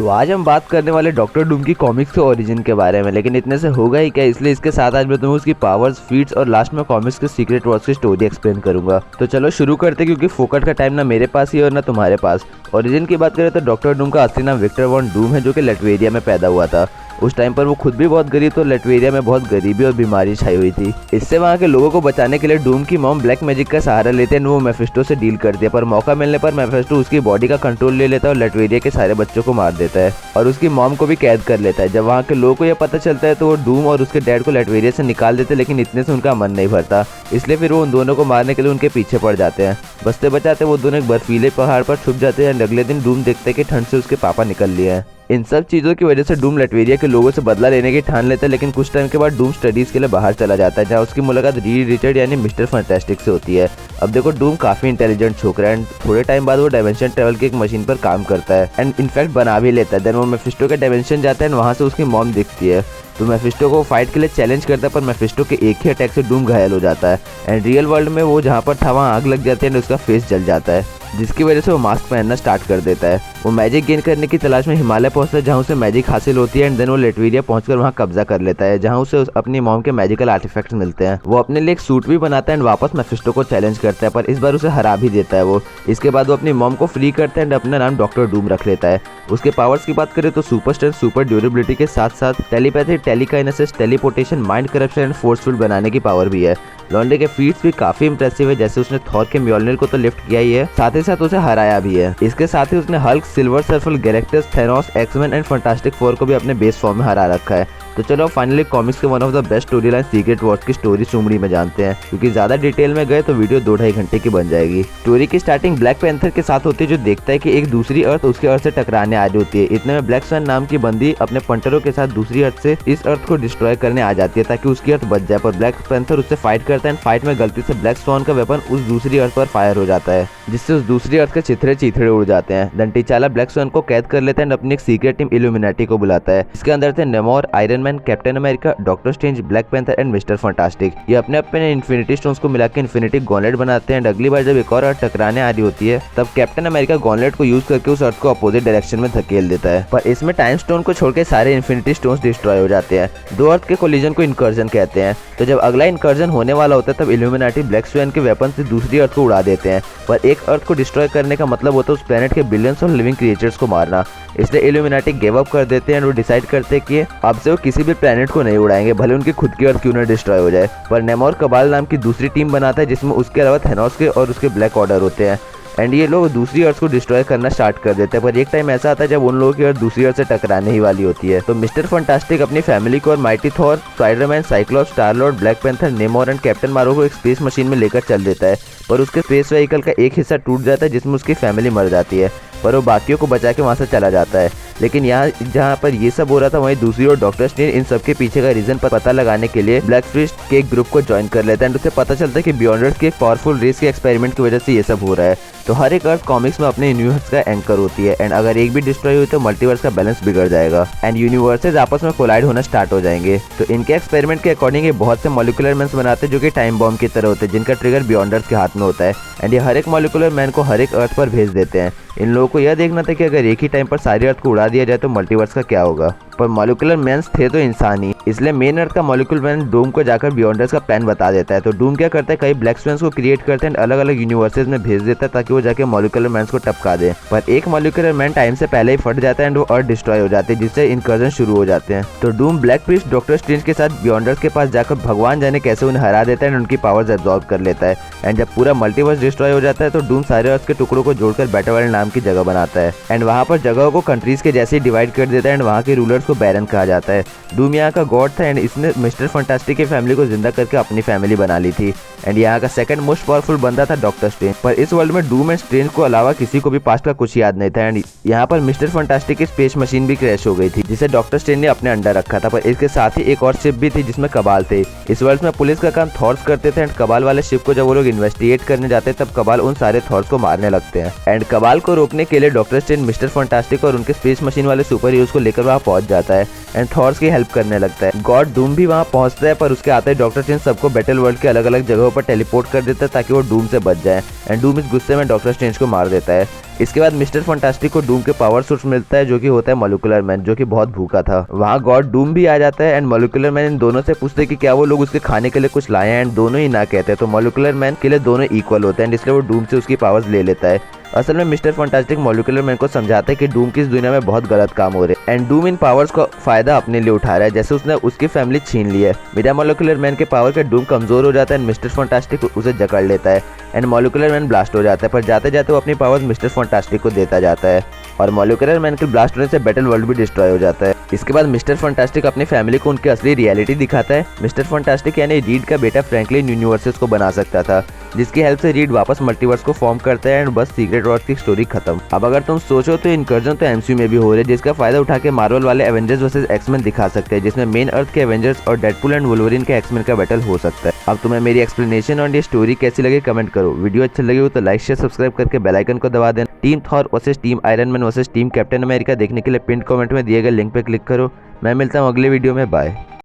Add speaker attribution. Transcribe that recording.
Speaker 1: तो आज हम बात करने वाले डॉक्टर डूम की कॉमिक्स के ओरिजिन के बारे में, लेकिन इतने से होगा ही क्या, इसलिए इसके साथ आज मैं तुम्हें उसकी पावर्स, फीट्स और लास्ट में कॉमिक्स के सीक्रेट वर्ड्स की स्टोरी एक्सप्लेन करूंगा। तो चलो शुरू करते, क्योंकि फोकट का टाइम ना मेरे पास ही और ना तुम्हारे पास। ओरिजिन की बात करें तो डॉक्टर डूम का असली नाम विक्टर वॉन डूम है, जो कि लैटवेरिया में पैदा हुआ था। उस टाइम पर वो खुद भी बहुत गरीब, तो लैटवेरिया में बहुत गरीबी और बीमारी छाई हुई थी। इससे वहाँ के लोगों को बचाने के लिए डूम की मॉम ब्लैक मैजिक का सहारा लेते हैं। वो मेफिस्टो से डील करती है, पर मौका मिलने पर मेफिस्टो उसकी बॉडी का कंट्रोल ले लेता है और लैटवेरिया के सारे बच्चों को मार देता है और उसकी मॉम को भी कैद कर लेता है। जब वहाँ के लोगों को यह पता चलता है तो वो डूम और उसके डैड को लैटवेरिया से निकाल देते हैं, लेकिन इतने से उनका मन नहीं भरता, इसलिए फिर वो उन दोनों को मारने के लिए उनके पीछे पड़ जाते हैं। बचते बचाते वो दोनों एक बर्फीले पहाड़ पर छुप जाते हैं। अगले दिन डूम देखते हैं कि ठंड से उसके पापा निकल लिए हैं। इन सब चीज़ों की वजह से डूम लैटवेरिया के लोगों से बदला लेने की ठान लेता है, लेकिन कुछ टाइम के बाद डूम स्टडीज़ के लिए बाहर चला जाता है, जहाँ उसकी मुलाकात रीड रिचर्ड यानी मिस्टर फैंटास्टिक से होती है। अब देखो, डूम काफ़ी इंटेलिजेंट छोकरा है एंड थोड़े टाइम बाद वो डायमेंशन ट्रेवल की एक मशीन पर काम करता है एंड इनफैक्ट बना भी लेता है। देन वो मेफिस्टो के डायमेंशन जाता है एंड वहाँ से उसकी मॉम दिखती है, तो मेफिस्टो को फाइट के लिए चैलेंज करता है, पर मेफिस्टो के एक ही अटैक से डूम घायल हो जाता है एंड रियल वर्ल्ड में वो जहाँ पर था वहाँ आग लग जाती है एंड उसका फेस जल जाता है, जिसकी वजह से वो मास्क पहनना स्टार्ट कर देता है। वो मैजिक गेन करने की तलाश में हिमालय पहुंचता है, जहां उसे मैजिक हासिल होती है एंड देन वो लैटवेरिया पहुंचकर वहां कब्जा कर लेता है, जहां उसे अपनी मॉम के मैजिकल आर्टिफैक्ट्स मिलते हैं। वो अपने लिए एक सूट भी बनाता है एंड वापस मेफिस्टो को चैलेंज करता है, पर इस बार उसे हरा भी देता है वो। इसके बाद वो अपनी मॉम को फ्री करता है एंड अपना नाम डॉक्टर डूम रख लेता है। उसके पावर्स की बात करें तो सुपर स्ट्रेंथ, सुपर ड्यूरेबिलिटी के साथ साथ telepathy, telekinesis, teleportation, mind corruption and force field बनाने की पावर भी है। लॉन्डे के फीट्स भी काफी इंप्रेसिव है, जैसे उसने थॉर के म्योलनिर को तो लिफ्ट किया ही है, साथ ही साथ उसे हराया भी है। इसके साथ ही उसने Hulk, Silver Surfer, Galactus, Thanos, X Men and Fantastic Four को भी अपने बेस फॉर्म में हरा रखा है। तो चलो फाइनली कॉमिक्स के one of the best story line secret Wars की स्टोरी सुमड़ी में जानते हैं, क्योंकि ज्यादा डिटेल में गए तो वीडियो 2-2.5 घंटे की बन जाएगी। स्टोरी की स्टार्टिंग ब्लैक पैंथर के साथ होती है, जो देखता है कि एक दूसरी अर्थ उसके अर्थ से टकराने आ रही होती है। इतने में ब्लैक स्वैन नाम की बंदी अपने पंटरों के साथ दूसरी अर्थ से इस अर्थ को डिस्ट्रॉय करने आ जाती है ताकि उसकी अर्थ बच जाए, पर ब्लैक पैंथर उससे फाइट करता है एंड फाइट में गलती से ब्लैक स्वॉन का वेपन उस दूसरी अर्थ पर फायर हो जाता है, जिससे उस दूसरी अर्थ के चिथड़े चीथड़े उड़ जाते हैं। देन टिचाला ब्लैक स्वॉन को कैद कर लेता है एंड अपनी एक सीक्रेट टीम इल्यूमिनाटी को बुलाता है। इसके अंदर थे नेमोर, iron man, captain America, doctor strange, black panther and mister fantastic. ये अपने अपने इन्फिनिटी स्टोन्स को मिलाकर इन्फिनिटी गॉन्टलेट बनाते हैं एंड अगली बार जब एक और अर्थ टकराने आ रही होती है तब कैप्टन अमेरिका गॉन्टलेट को यूज करके उस अर्थ को अपोजिट डायरेक्शन में धकेल देता है, पर इसमें टाइम स्टोन को छोड़कर सारे इन्फिनिटी स्टोन्स डिस्ट्रॉय हो जाते हैं। दो अर्थ के कोलिजन को इनकर्जन कहते हैं। तो जब अगला इनकर्जन होने वाला होता है तब इल्यूमिनाटी ब्लैक स्वैन के वेपन से दूसरी अर्थ को उड़ा देते हैं, पर एक अर्थ को डिस्ट्रॉय करने का मतलब होता है उस प्लेनेट के बिलियंस ऑफ लिविंग क्रिएचर्स को मारना, इसलिए इल्यूमिनाटी गिव अप कर देते हैं और वो डिसाइड करते हैं कि अब से वो किसी भी प्लेनेट को नहीं उड़ाएंगे, भले उनकी खुद की अर्थ क्यों ना डिस्ट्रॉय हो जाए। पर नेमोर कबाल नाम की दूसरी टीम बनाता है, जिसमें उसके अलावा थैनोस के और उसके ब्लैक ऑर्डर होते हैं एंड ये लोग दूसरी अर्थ को डिस्ट्रॉय करना स्टार्ट कर देते हैं। पर एक टाइम ऐसा आता है जब उन लोगों की अर्थ दूसरी अर्थ से टकराने ही वाली होती है, तो मिस्टर फैंटास्टिक अपनी फैमिली को और mighty Thor, Spiderman, Cyclops, star Lord, black panther, नेमोर and captain Marvel को एक स्पेस मशीन में लेकर चल देता है, पर उसके स्पेस व्हीकल का एक हिस्सा टूट जाता है जिसमें उसकी फैमिली मर जाती है, पर वो बाकियों को बचा के वहाँ से चला जाता है। लेकिन यहाँ जहाँ पर ये सब हो रहा था वहीं दूसरी ओर डॉक्टर स्ट्रेंज इन सब के पीछे का रीजन पर पता लगाने के लिए ब्लैक फिस्ट के एक ग्रुप को ज्वाइन कर लेता है एंड उसे पता चलता है कि बियॉन्डर्स के एक पावरफुल रेस के एक्सपेरिमेंट की वजह से ये सब हो रहा है। तो हर एक अर्थ कॉमिक्स में अपने यूनिवर्स का एंकर होती है एंड अगर एक भी डिस्ट्रॉय हुई तो मल्टीवर्स का बैलेंस बिगड़ जाएगा एंड यूनिवर्सेस आपस में कोलाइड होना स्टार्ट हो जाएंगे। तो इनके एक्सपेरिमेंट के अकॉर्डिंग ये बहुत से मॉलिक्यूलर मैन्स बनाते हैं जो कि टाइम बॉम्ब की तरह होते हैं, जिनका ट्रिगर बियॉन्डर्स के हाथ में होता है एंड ये हर एक मॉलिक्यूलर मैन को हर एक अर्थ पर भेज देते हैं। इन लोगों को यह देखना था कि अगर एक ही टाइम पर सारी अर्थ को उड़ा दिया जाए तो मल्टीवर्स का क्या होगा, पर मॉलिक्यूलर मैन्स थे तो इंसान ही, इसलिए मेन अर्थ का मॉलिक्यूलर मैन डूम को जाकर बियॉन्डर्स का प्लान बता देता है। तो डूम क्या करता है, कई ब्लैक स्वैन्स को क्रिएट करते हैं अलग अलग यूनिवर्सेस में भेज देता है ताकि वो जाके मॉलिक्यूलर मैन्स को टपका दे, पर एक मॉलिक्यूलर मैन टाइम से पहले ही फट जाता है एंड वो अर्थ डिस्ट्रॉय हो जाती है, जिससे इनकर्जन शुरू हो जाते हैं। तो Doom Black Fist Doctor Strange के साथ बियॉन्डर्स के पास जाकर भगवान जाने कैसे उन्हें हरा देता है एंड उनकी पावर्स एब्जॉर्ब कर लेता है एंड जब पूरा मल्टीवर्स डिस्ट्रॉय हो जाता है तो डूम सारे अर्थ के टुकड़ों को जोड़कर बैटलवर्ल्ड नाम की जगह बनाता है एंड वहाँ पर जगहों को कंट्रीज के जैसे डिवाइड कर देता है एंड वहाँ के रूलर्स को बैरन कहा जाता है। डूम यहाँ का गॉड था एंड इसने मिस्टर फैंटास्टिक की फैमिली को जिंदा करके अपनी फैमिली बना ली थी एंड यहाँ का सेकंड मोस्ट पावरफुल बंदा था डॉक्टर स्ट्रेंज, पर इस वर्ल्ड में डूम एंड स्ट्रेंज को अलावा किसी को भी पास्ट का कुछ याद नहीं था एंड यहाँ पर मिस्टर फैंटास्टिक की स्पेस मशीन भी क्रैश हो गई थी जिसे डॉक्टर स्ट्रेंज ने अपने अंडर रखा था, पर इसके साथ ही एक और शिप भी थी जिसमें कबाल थे। इस वर्ल्ड में पुलिस का काम थॉर्स करते थे एंड कबाल वाले शिप को जब वो लोग इन्वेस्टिगेट करने जाते तब कबाल उन सारे थॉर्स को मारने लगते हैं एंड कबाल को रोकने के लिए डॉक्टर स्ट्रेंज, मिस्टर फैंटास्टिक और उनके स्पेस मशीन वाले सुपर हीरोज को लेकर वहाँ पहुंच जाते जाता है एंड थॉर्स की हेल्प करने लगता है। गॉड डूम भी वहाँ पहुँचता है, पर उसके आते ही डॉक्टर स्ट्रेंज सबको बैटल वर्ल्ड के अलग अलग जगहों पर टेलीपोर्ट कर देता है ताकि वो डूम से बच जाए एंड डूम इस गुस्से में डॉक्टर स्ट्रेंज को मार देता है। इसके बाद मिस्टर फंटास्टिक को डूम के पावर सोर्स मिलता है जो कि होता है मॉलिक्यूलर मैन, जो कि बहुत भूखा था। वहाँ गॉड डूम भी आ जाता है एंड मॉलिक्यूलर मैन इन दोनों से पूछते हैं कि क्या वो लोग उसके खाने के लिए कुछ लाए हैं एंड दोनों ही ना कहते हैं। तो मॉलिक्यूलर मैन के लिए दोनों इक्वल होते हैं, इसलिए वो डूम से उसकी पावर्स ले लेता है। असल में मिस्टर फंटास्टिक मॉलिक्यूलर मैन को समझाता है कि डूम की इस दुनिया में बहुत गलत काम हो रहे हैं एंड डूम इन पावर्स का फायदा अपने लिए उठा रहा है, जैसे उसने उसकी फैमिली छीन ली है। बिना मॉलिक्यूलर मैन के पावर के डूम कमजोर हो जाता है एंड मिस्टर फंटास्टिक उसे जकड़ लेता है एंड मॉलिक्यूलर मैन ब्लास्ट हो जाता है, पर जाते जाते वो अपनी पावर्स मिस्टर फंटास्टिक को देता जाता है और मॉलिक्यूलर मैन के ब्लास्ट होने से बैटल वर्ल्ड भी डिस्ट्रॉय हो जाता है। इसके बाद मिस्टर फंटास्टिक अपनी फैमिली को उनकी असली रियलिटी दिखाता है। मिस्टर फंटास्टिक यानी रीड का बेटा फ्रैंकलिन यूनिवर्सेस को बना सकता था, जिसकी हेल्प से रीड वापस मल्टीवर्स को फॉर्म करता है एंड बस सीक्रेट वॉर्स की स्टोरी खत्म। अब अगर तुम सोचो तो इनकर्जन तो एमसीयू में भी हो रहे हैं, जिसका फायदा उठा के मार्वल वाले एवेंजर्स वर्सेस एक्समैन दिखा सकते हैं, जिसमें मेन अर्थ के एवेंजर्स और डेडपूल एंड वुल्वरीन के एक्समैन का बैटल हो सकता है। अब तुम्हें मेरी एक्सप्लेनेशन और ये स्टोरी कैसी लगी कमेंट करो। वीडियो अच्छी लगी हो तो लाइक शेयर सब्सक्राइब करके बेल आइकन को दबा देना। Team Thor versus team iron man versus team captain America देखने के लिए पिन कमेंट में दिए गए लिंक पे क्लिक करो। मैं मिलता हूँ अगले वीडियो में, बाय।